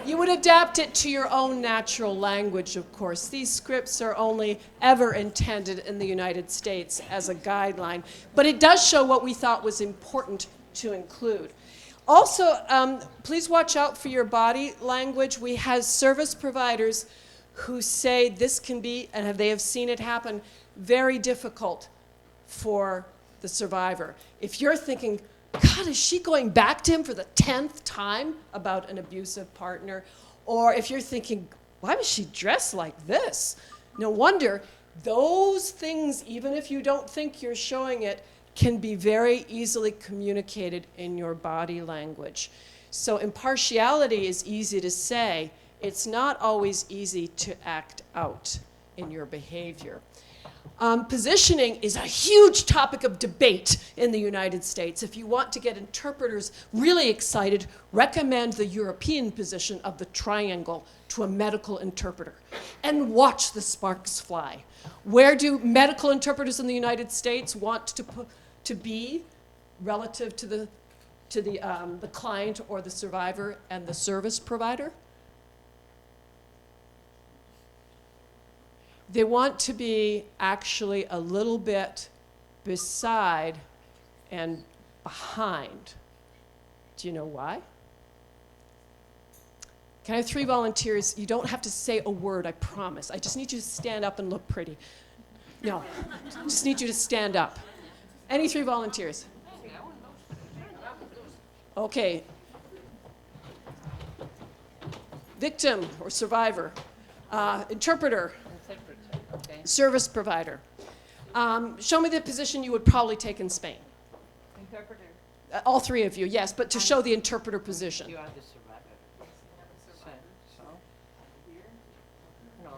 You would adapt it to your own natural language, of course. These scripts are only ever intended in the United States as a guideline, but it does show what we thought was important to include. Also, please watch out for your body language. We have service providers who say this can be, and they have seen it happen, very difficult for the survivor. If you're thinking, God, is she going back to him for the 10th time about an abusive partner? Or if you're thinking, why was she dressed like this? No wonder those things, even if you don't think you're showing it, can be very easily communicated in your body language. So impartiality is easy to say. It's not always easy to act out in your behavior. Positioning is a huge topic of debate in the United States. If you want to get interpreters really excited, recommend the European position of the triangle to a medical interpreter and watch the sparks fly. Where do medical interpreters in the United States want to be relative to the client or the survivor and the service provider? They want to be actually a little bit beside and behind. Do you know why? Can I have 3 volunteers? You don't have to say a word, I promise. I just need you to stand up and look pretty. No, I just need you to stand up. Any 3 volunteers? Okay. Victim or survivor. Interpreter. Okay. Service provider. Show me the position you would probably take in Spain. Interpreter. All 3 of you, yes, but to show the interpreter position. You are the survivor. So? No.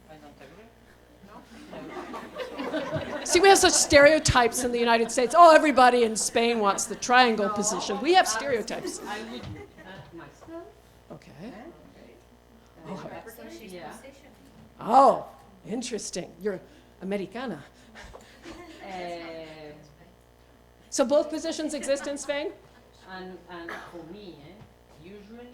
I don't agree. No? See, we have such stereotypes in the United States. Oh, everybody in Spain wants the triangle position. We have stereotypes. I would myself. Okay. Oh. Yeah. Oh, interesting. You're Americana. So both positions exist in Spain? And for me, usually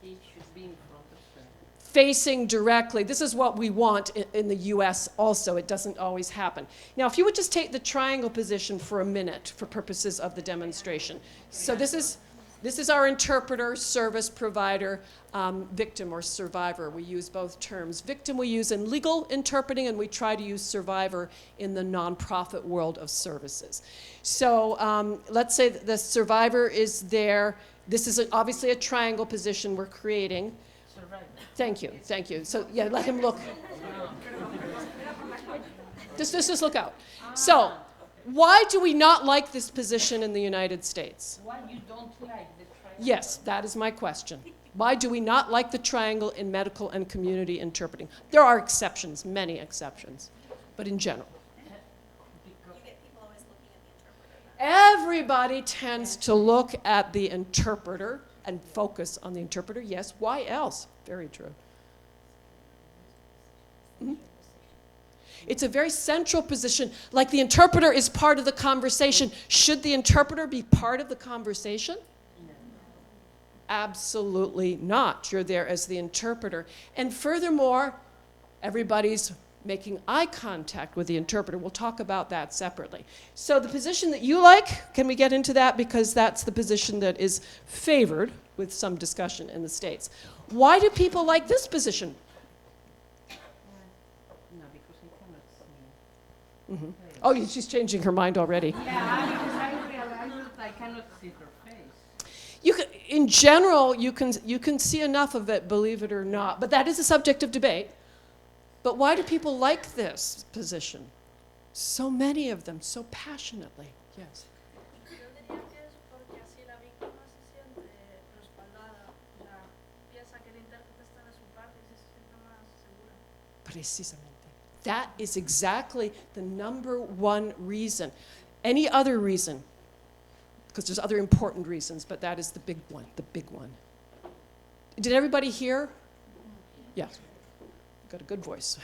he should be in front of them. Facing directly. This is what we want in the US also. It doesn't always happen. Now, if you would just take the triangle position for a minute for purposes of the demonstration. So this is our interpreter, service provider, victim or survivor. We use both terms. Victim we use in legal interpreting, and we try to use survivor in the nonprofit world of services. So let's say that the survivor is there. This is obviously a triangle position we're creating. Survivor. Thank you, thank you. So yeah, let him look. Just look out. So why do we not like this position in the United States? Why you don't like the triangle? Yes, that is my question. Why do we not like the triangle in medical and community interpreting? There are exceptions, many exceptions, but in general. Everybody tends to look at the interpreter and focus on the interpreter. Yes, why else? Very true. Mm-hmm. It's a very central position. Like the interpreter is part of the conversation. Should the interpreter be part of the conversation? Absolutely not. You're there as the interpreter. And furthermore, everybody's making eye contact with the interpreter. We'll talk about that separately. So the position that you like, can we get into that? Because that's the position that is favored with some discussion in the States. Why do people like this position? No, because I cannot see. Mm-hmm. Oh, she's changing her mind already. Yeah, because I realize that I cannot see her face. You can, in general, you can see enough of it, believe it or not. But that is a subject of debate. But why do people like this position? So many of them, so passionately. Yes. Yo diría que es porque así la víctima se siente respaldada, o sea, piensa que el intérprete está de su parte y se siente más segura. Precisamente. That is exactly the number one reason. Any other reason? Because there's other important reasons, but that is the big one, the big one. Did everybody hear? Yeah. Got a good voice.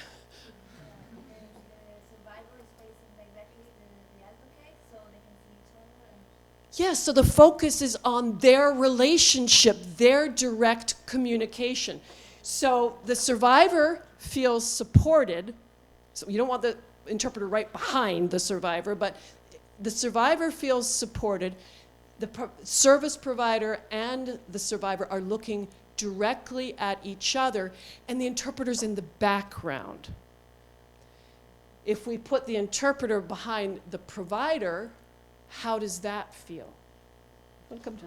Yes, so the focus is on their relationship, their direct communication. So the survivor feels supported. So you don't want the interpreter right behind the survivor, but the survivor feels supported. The service provider and the survivor are looking directly at each other, and the interpreter's in the background. If we put the interpreter behind the provider, how does that feel? Welcome.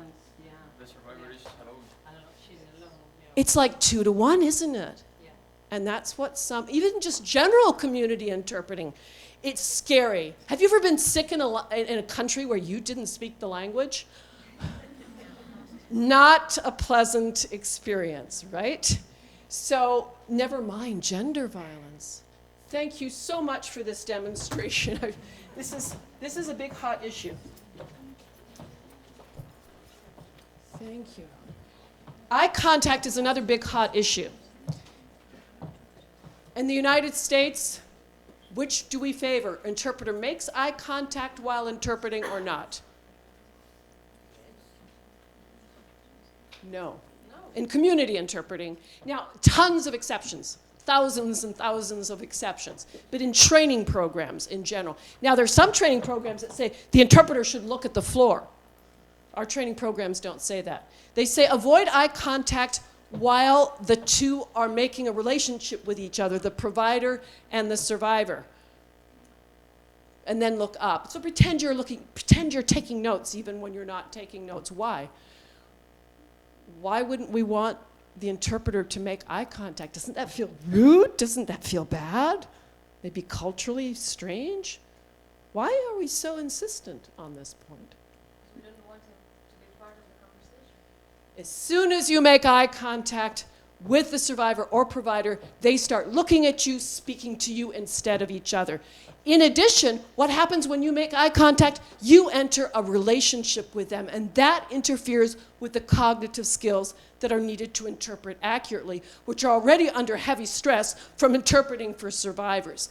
Yeah. The survivor is alone. Alone. She's alone. Yeah. It's like 2 to 1, isn't it? Yeah. And that's what even just general community interpreting, it's scary. Have you ever been sick in a country where you didn't speak the language? Not a pleasant experience, right? So never mind gender violence. Thank you so much for this demonstration. This is a big hot issue. Thank you. Eye contact is another big hot issue. In the United States, which do we favor? Interpreter makes eye contact while interpreting or not? No. In community interpreting, now tons of exceptions, thousands and thousands of exceptions, but in training programs in general. Now there's some training programs that say the interpreter should look at the floor. Our training programs don't say that. They say avoid eye contact while the two are making a relationship with each other, the provider and the survivor. And then look up. So pretend you're taking notes even when you're not taking notes. Why? Why wouldn't we want the interpreter to make eye contact? Doesn't that feel rude? Doesn't that feel bad? Maybe culturally strange? Why are we so insistent on this point? We don't want him to be part of the conversation. As soon as you make eye contact with the survivor or provider, they start looking at you, speaking to you instead of each other. In addition, what happens when you make eye contact? You enter a relationship with them, and that interferes with the cognitive skills that are needed to interpret accurately, which are already under heavy stress from interpreting for survivors.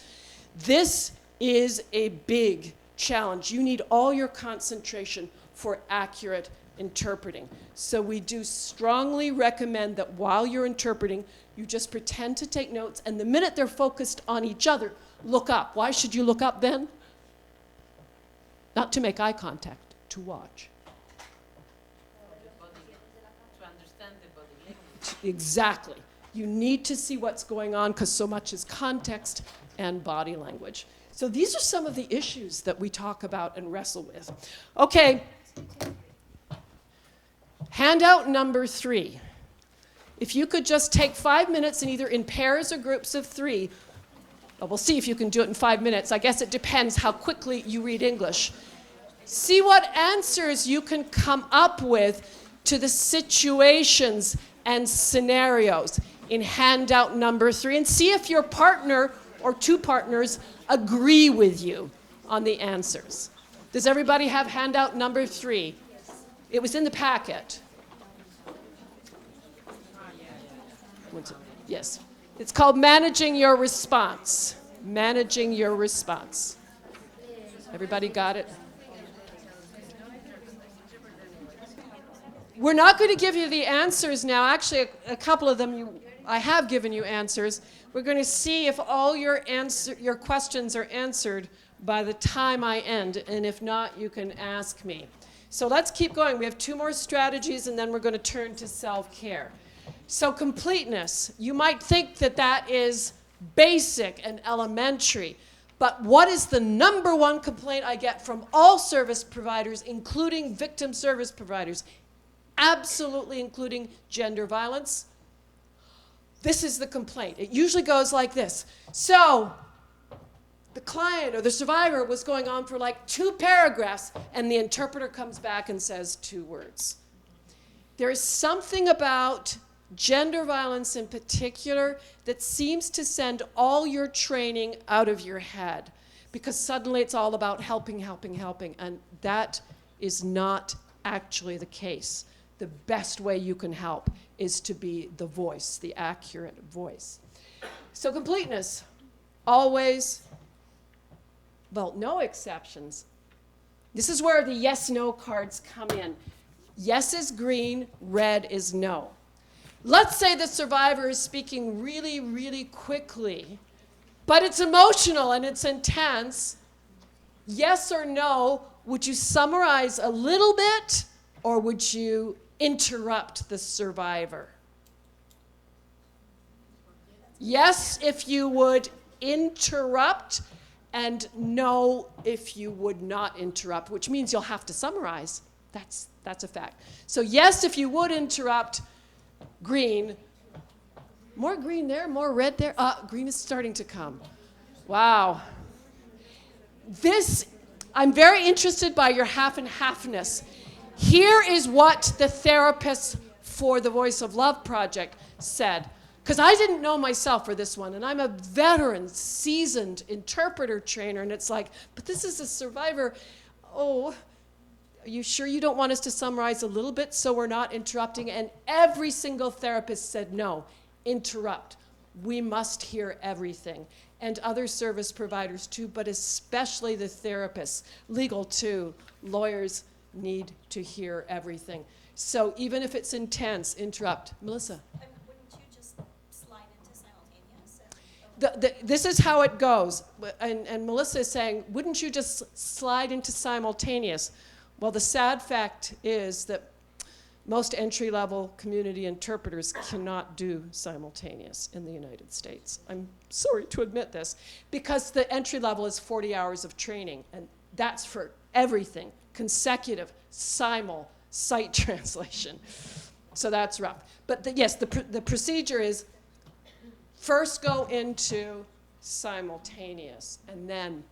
This is a big challenge. You need all your concentration for accurate interpreting. So we do strongly recommend that while you're interpreting, you just pretend to take notes, and the minute they're focused on each other, look up. Why should you look up then? Not to make eye contact, to watch. To understand the body language. Exactly. You need to see what's going on because so much is context and body language. So these are some of the issues that we talk about and wrestle with. Okay. Handout number 3. If you could just take 5 minutes and either in pairs or groups of 3, well, we'll see if you can do it in 5 minutes. I guess it depends how quickly you read English. See what answers you can come up with to the situations and scenarios in handout number 3, and see if your partner or 2 partners agree with you on the answers. Does everybody have handout number 3? Yes. It was in the packet. Yes. It's called Managing Your Response. Managing Your Response. Everybody got it? We're not going to give you the answers now. Actually, a couple of them I have given you answers. We're going to see if all your questions are answered by the time I end, and if not, you can ask me. So let's keep going. We have 2 more strategies, and then we're going to turn to self-care. So completeness, you might think that that is basic and elementary, but what is the number 1 complaint I get from all service providers, including victim service providers, absolutely including gender violence? This is the complaint. It usually goes like this. So the client or the survivor was going on for like 2 paragraphs, and the interpreter comes back and says 2 words. There is something about gender violence in particular that seems to send all your training out of your head, because suddenly it's all about helping, helping, helping, and that is not actually the case. The best way you can help is to be the voice, the accurate voice. So completeness, always, well, no exceptions. This is where the yes-no cards come in. Yes is green, red is no. Let's say the survivor is speaking really, really quickly, but it's emotional and it's intense. Yes or no, would you summarize a little bit, or would you interrupt the survivor? Yes, if you would interrupt, and no, if you would not interrupt, which means you'll have to summarize. That's a fact. So yes, if you would interrupt, green. More green there, more red there. Green is starting to come. Wow. I'm very interested by your half and halfness. Here is what the therapists for the Voice of Love project said. Because I didn't know myself for this one, and I'm a veteran, seasoned interpreter trainer, and it's like, but this is a survivor. Oh, are you sure you don't want us to summarize a little bit so we're not interrupting? And every single therapist said, no, interrupt. We must hear everything. And other service providers too, but especially the therapists. Legal too. Lawyers need to hear everything. So even if it's intense, interrupt. Melissa? Wouldn't you just slide into simultaneous? This is how it goes. And Melissa is saying, wouldn't you just slide into simultaneous? Well, the sad fact is that most entry-level community interpreters cannot do simultaneous in the United States. I'm sorry to admit this, because the entry level is 40 hours of training, and that's for everything, consecutive, simul, sight translation. So that's rough. But yes, the procedure is first go into simultaneous, and then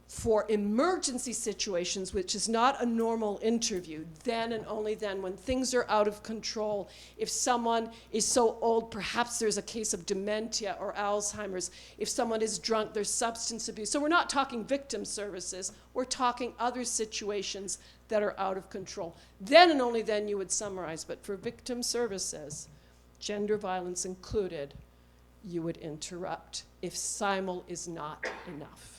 for emergency situations, which is not a normal interview, then and only then, when things are out of control, if someone is so old, perhaps there's a case of dementia or Alzheimer's, if someone is drunk, there's substance abuse. So we're not talking victim services, we're talking other situations that are out of control. Then and only then you would summarize, but for victim services, gender violence included, you would interrupt if simul is not enough.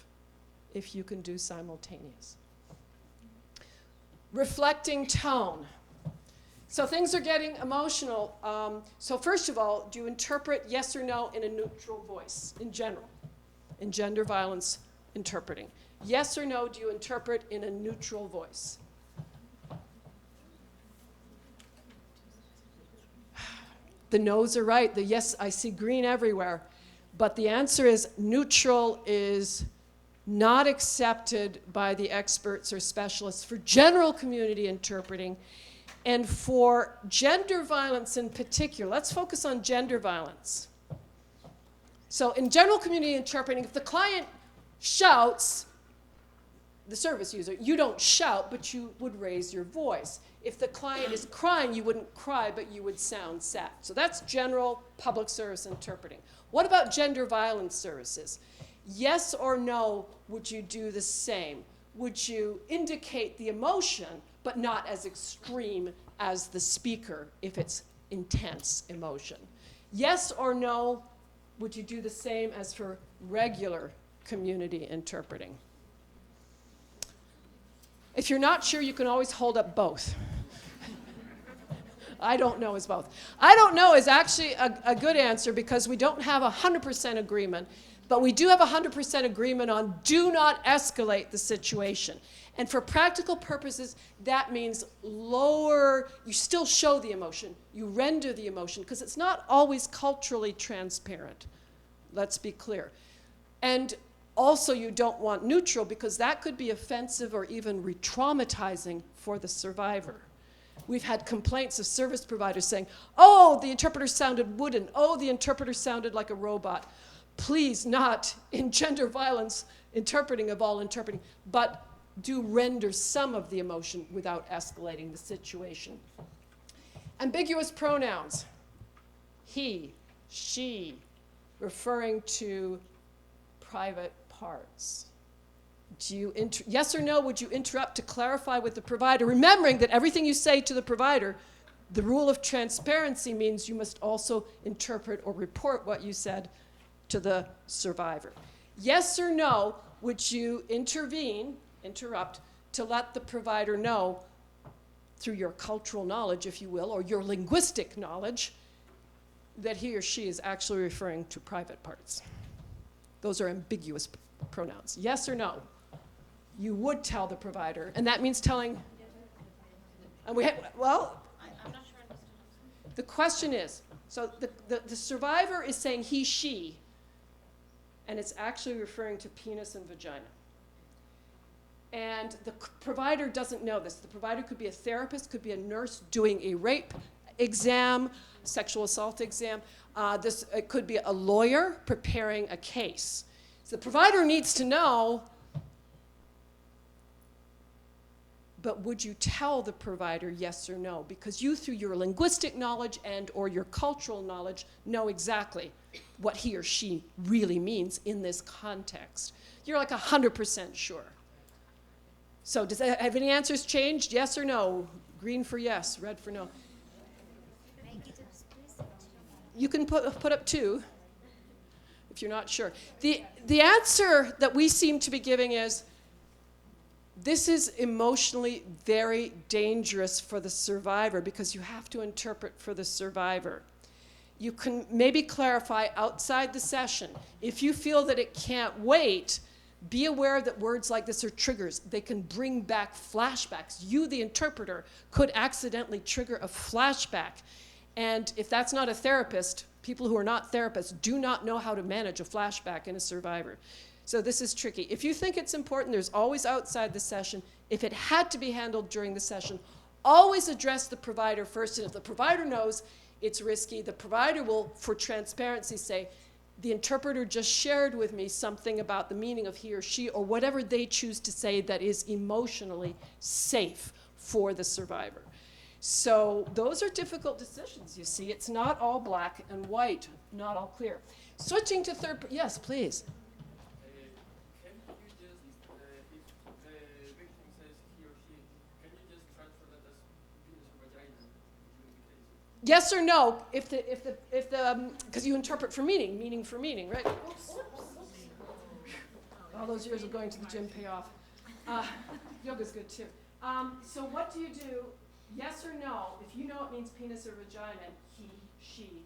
If you can do simultaneous. Reflecting tone. So things are getting emotional. So first of all, do you interpret yes or no in a neutral voice in general? In gender violence interpreting. Yes or no, do you interpret in a neutral voice? The no's are right. The yes, I see green everywhere. But the answer is neutral is not accepted by the experts or specialists for general community interpreting. And for gender violence in particular, let's focus on gender violence. So in general community interpreting, if the client shouts, the service user, you don't shout, but you would raise your voice. If the client is crying, you wouldn't cry, but you would sound sad. So that's general public service interpreting. What about gender violence services? Yes or no, would you do the same? Would you indicate the emotion, but not as extreme as the speaker if it's intense emotion? Yes or no, would you do the same as for regular community interpreting? If you're not sure, you can always hold up both. I don't know is both. I don't know is actually a good answer because we don't have 100% agreement. But we do have 100% agreement on do not escalate the situation. And for practical purposes, that means lower, you still show the emotion, you render the emotion, because it's not always culturally transparent. Let's be clear. And also you don't want neutral, because that could be offensive or even re-traumatizing for the survivor. We've had complaints of service providers saying, oh, the interpreter sounded wooden, oh, the interpreter sounded like a robot. Please not in gender violence interpreting of all interpreting, but do render some of the emotion without escalating the situation. Ambiguous pronouns. He, she, referring to private parts. Do you yes or no, would you interrupt to clarify with the provider, remembering that everything you say to the provider, the rule of transparency means you must also interpret or report what you said to the survivor. Yes or no, would you intervene, interrupt, to let the provider know through your cultural knowledge, if you will, or your linguistic knowledge, that he or she is actually referring to private parts. Those are ambiguous pronouns. Yes or no? You would tell the provider, and that means telling. And well, I'm not sure I understood. the question is, so the survivor is saying he, she, and it's actually referring to penis and vagina. And the provider doesn't know this. The provider could be a therapist, could be a nurse doing a rape exam, sexual assault exam. It could be a lawyer preparing a case. So the provider needs to know, but would you tell the provider yes or no? Because you, through your linguistic knowledge and or your cultural knowledge, know exactly what he or she really means in this context. You're like 100% sure. So have any answers changed? Yes or no? Green for yes, red for no. You can put up 2 if you're not sure. The answer that we seem to be giving is, this is emotionally very dangerous for the survivor because you have to interpret for the survivor. You can maybe clarify outside the session. If you feel that it can't wait, be aware that words like this are triggers. They can bring back flashbacks. You, the interpreter, could accidentally trigger a flashback. And if that's not a therapist, people who are not therapists do not know how to manage a flashback in a survivor. So this is tricky. If you think it's important, there's always outside the session. If it had to be handled during the session, always address the provider first. And if the provider knows it's risky, the provider will, for transparency, say, the interpreter just shared with me something about the meaning of he or she, or whatever they choose to say that is emotionally safe for the survivor. So those are difficult decisions, you see. It's not all black and white, not all clear. Switching to yes, please. Can you just, if the victim says he or she, can you just transfer that as penis or vagina during the case? Yes or no, if the because you interpret for meaning for meaning, right? All those years of going to the gym pay off. Yoga's good too. So what do you do? Yes or no, if you know it means penis or vagina, he, she.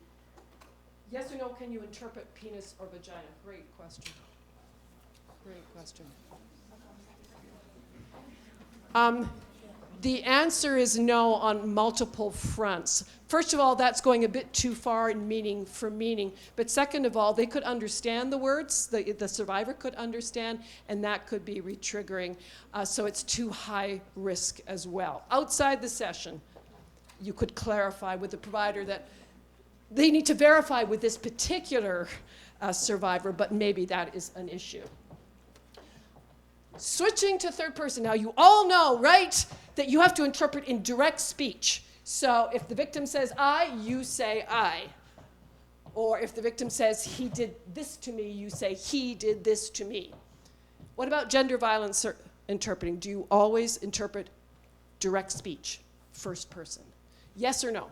Yes or no, can you interpret penis or vagina? Great question. Great question. The answer is no on multiple fronts. First of all, that's going a bit too far in meaning for meaning. But second of all, they could understand the words, the survivor could understand, and that could be re-triggering. So it's too high risk as well. Outside the session, you could clarify with the provider that they need to verify with this particular survivor, but maybe that is an issue. Switching to third person. Now, you all know, right, that you have to interpret in direct speech. So if the victim says I, you say I. Or if the victim says he did this to me, you say he did this to me. What about gender violence interpreting? Do you always interpret direct speech, first person? Yes or no?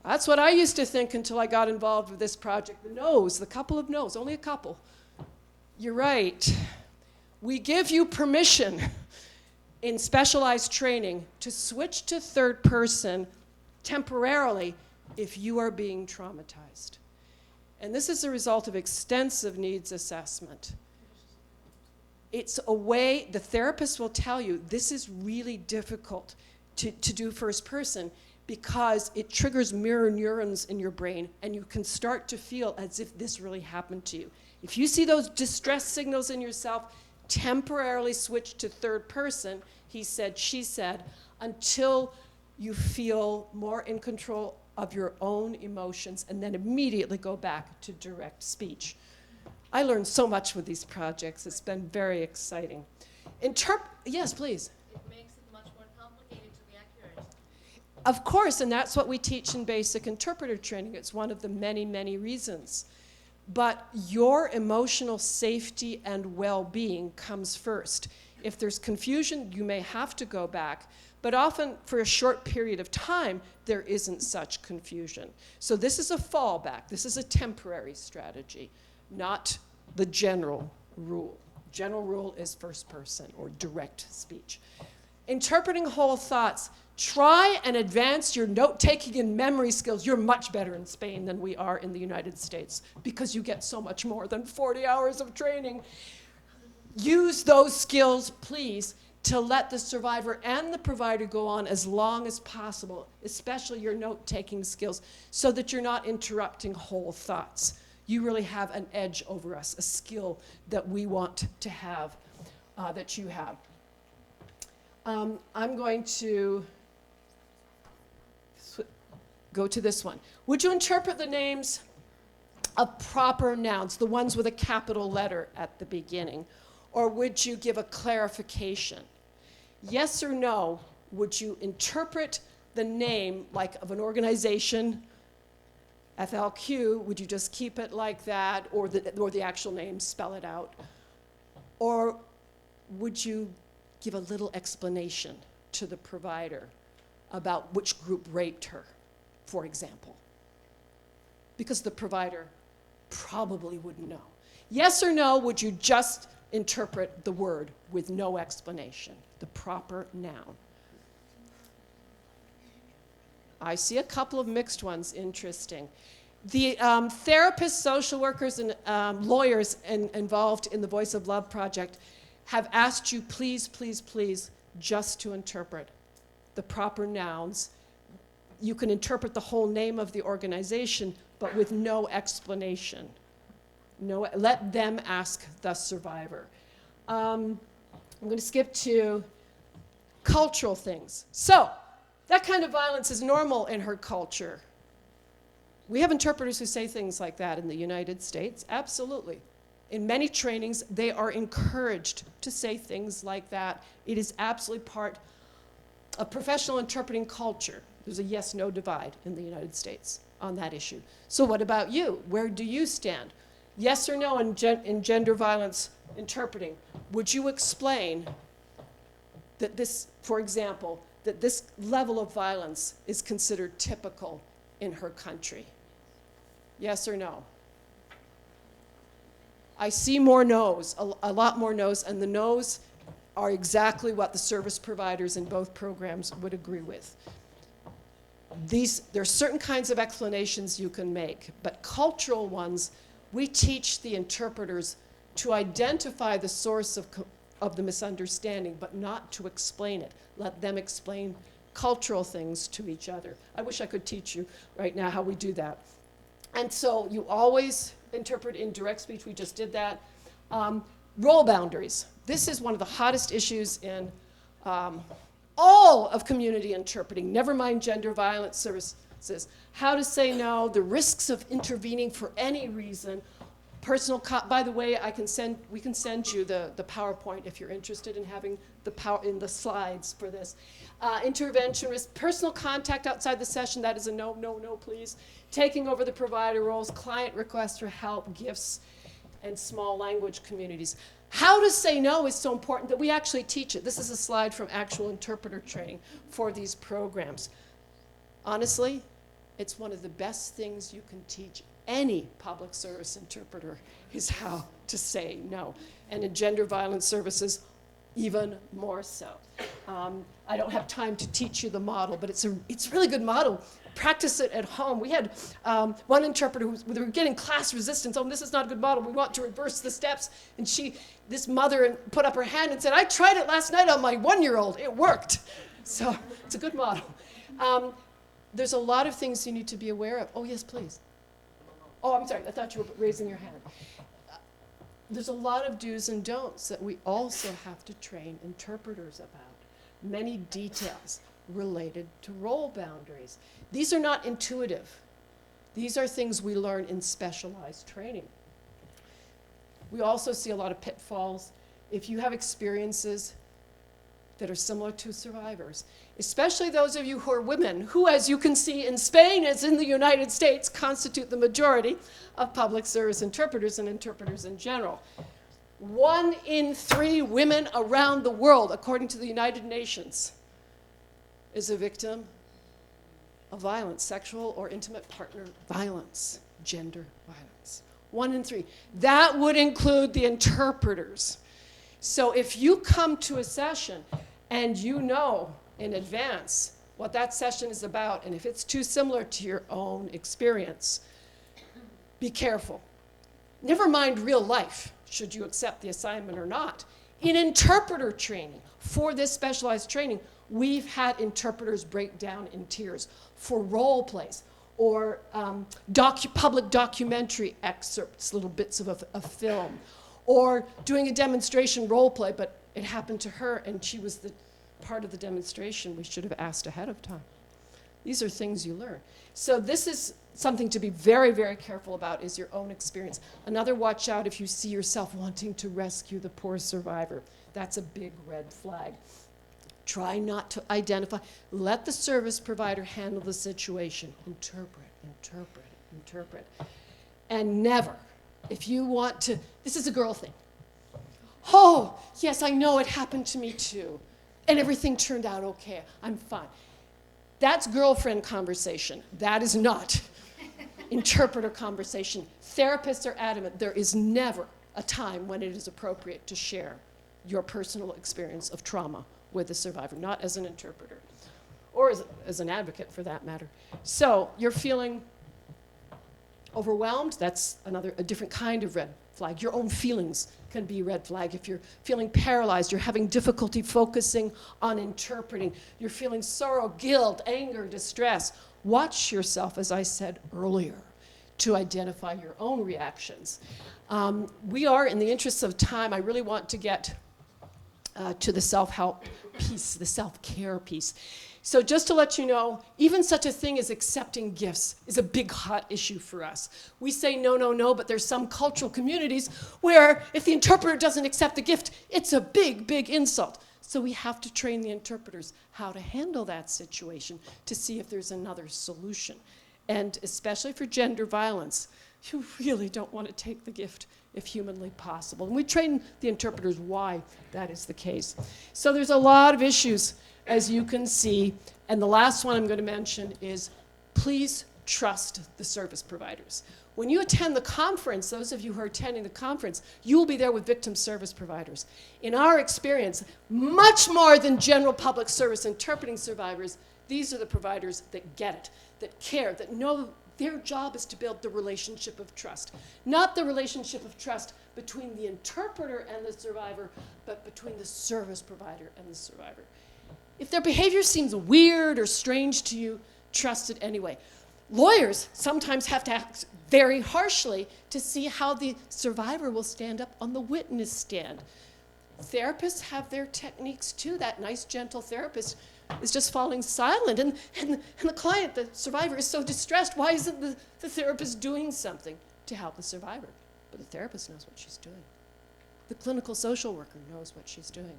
That's what I used to think until I got involved with this project. The no's, the couple of no's, only a couple. You're right. We give you permission in specialized training to switch to third person temporarily if you are being traumatized. And this is a result of extensive needs assessment. It's a way, the therapist will tell you, this is really difficult to do first person because it triggers mirror neurons in your brain and you can start to feel as if this really happened to you. If you see those distress signals in yourself, temporarily switch to third person, he said, she said, until you feel more in control of your own emotions, and then immediately go back to direct speech. I learned so much with these projects. It's been very exciting. Yes, please. It makes it much more complicated to be accurate. Of course, and that's what we teach in basic interpreter training. It's one of the many, many reasons. But your emotional safety and well-being comes first. If there's confusion, you may have to go back, but often for a short period of time, there isn't such confusion. So this is a fallback. This is a temporary strategy, not the general rule. General rule is first person or direct speech. Interpreting whole thoughts. Try and advance your note-taking and memory skills. You're much better in Spain than we are in the United States because you get so much more than 40 hours of training. Use those skills, please, to let the survivor and the provider go on as long as possible, especially your note-taking skills, so that you're not interrupting whole thoughts. You really have an edge over us, a skill that we want to have, that you have. I'm going to go to this one. Would you interpret the names of proper nouns, the ones with a capital letter at the beginning, or would you give a clarification? Yes or no, would you interpret the name like of an organization, FLQ, would you just keep it like that, or the actual name, spell it out? Or would you give a little explanation to the provider about which group raped her, for example? Because the provider probably wouldn't know. Yes or no, would you just interpret the word with no explanation, the proper noun? I see a couple of mixed ones, interesting. The therapists, social workers, and lawyers involved in the Voice of Love project have asked you, please, please, please, just to interpret the proper nouns. You can interpret the whole name of the organization, but with no explanation. No, let them ask the survivor. I'm going to skip to cultural things. So, that kind of violence is normal in her culture. We have interpreters who say things like that in the United States, absolutely. In many trainings, they are encouraged to say things like that. It is absolutely part of professional interpreting culture. There's a yes-no divide in the United States on that issue. So what about you? Where do you stand? Yes or no in gender violence interpreting? Would you explain that this, for example, that this level of violence is considered typical in her country? Yes or no? I see more no's, a lot more no's, and the no's are exactly what the service providers in both programs would agree with. There are certain kinds of explanations you can make, but cultural ones, we teach the interpreters to identify the source of the misunderstanding, but not to explain it. Let them explain cultural things to each other. I wish I could teach you right now how we do that. And so you always interpret in direct speech. We just did that. Role boundaries. This is one of the hottest issues in all of community interpreting, never mind gender violence services. How to say no, the risks of intervening for any reason. By the way, we can send you the PowerPoint if you're interested in having the slides for this. Intervention risk, personal contact outside the session, that is a no, no, no, please. Taking over the provider roles, client requests for help, gifts, and small language communities. How to say no is so important that we actually teach it. This is a slide from actual interpreter training for these programs. Honestly, it's one of the best things you can teach any public service interpreter is how to say no. And in gender violence services, even more so. I don't have time to teach you the model, but it's a really good model. Practice it at home. We had one interpreter we were getting class resistance. Oh, this is not a good model. We want to reverse the steps. And this mother put up her hand and said, I tried it last night on my 1-year-old. It worked. So it's a good model. There's a lot of things you need to be aware of. Oh, yes, please. Oh, I'm sorry. I thought you were raising your hand. There's a lot of do's and don'ts that we also have to train interpreters about. Many details related to role boundaries. These are not intuitive. These are things we learn in specialized training. We also see a lot of pitfalls. If you have experiences that are similar to survivors, especially those of you who are women, who, as you can see in Spain, as in the United States, constitute the majority of public service interpreters and interpreters in general. 1 in 3 women around the world, according to the United Nations, is a victim of violence, sexual or intimate partner violence, gender violence. 1 in 3. That would include the interpreters. So if you come to a session and you know in advance what that session is about, and if it's too similar to your own experience, be careful. Never mind real life, should you accept the assignment or not. In interpreter training, for this specialized training, we've had interpreters break down in tears for role plays or public documentary excerpts, little bits of a film, or doing a demonstration role play, but it happened to her and she was the part of the demonstration we should have asked ahead of time. These are things you learn. So this is something to be very, very careful about, is your own experience. Another watch out if you see yourself wanting to rescue the poor survivor. That's a big red flag. Try not to identify. Let the service provider handle the situation. Interpret, interpret, interpret. And never, if you want to, this is a girl thing. Oh, yes, I know it happened to me too. And everything turned out okay. I'm fine. That's girlfriend conversation. That is not interpreter conversation. Therapists are adamant there is never a time when it is appropriate to share your personal experience of trauma with a survivor, not as an interpreter, or as an advocate for that matter. So you're feeling overwhelmed, that's a different kind of red flag. Your own feelings can be red flag. If you're feeling paralyzed, you're having difficulty focusing on interpreting, you're feeling sorrow, guilt, anger, distress, watch yourself, as I said earlier, to identify your own reactions. We are, in the interest of time, I really want to get to the self-help piece, the self-care piece. So just to let you know, even such a thing as accepting gifts is a big hot issue for us. We say no, no, no, but there's some cultural communities where if the interpreter doesn't accept the gift, it's a big, big insult. So we have to train the interpreters how to handle that situation to see if there's another solution. And especially for gender violence, you really don't want to take the gift if humanly possible. And we train the interpreters why that is the case. So there's a lot of issues, as you can see. And the last one I'm going to mention is please trust the service providers. When you attend the conference, those of you who are attending the conference, you will be there with victim service providers. In our experience, much more than general public service interpreting survivors, these are the providers that get it, that care, that know their job is to build the relationship of trust. Not the relationship of trust between the interpreter and the survivor, but between the service provider and the survivor. If their behavior seems weird or strange to you, trust it anyway. Lawyers sometimes have to act very harshly to see how the survivor will stand up on the witness stand. Therapists have their techniques too. That nice, gentle therapist is just falling silent. And the client, the survivor, is so distressed. Why isn't the therapist doing something to help the survivor? But the therapist knows what she's doing. The clinical social worker knows what she's doing.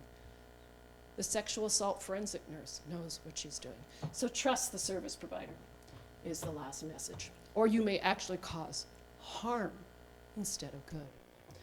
The sexual assault forensic nurse knows what she's doing. So trust the service provider is the last message. Or you may actually cause harm instead of good.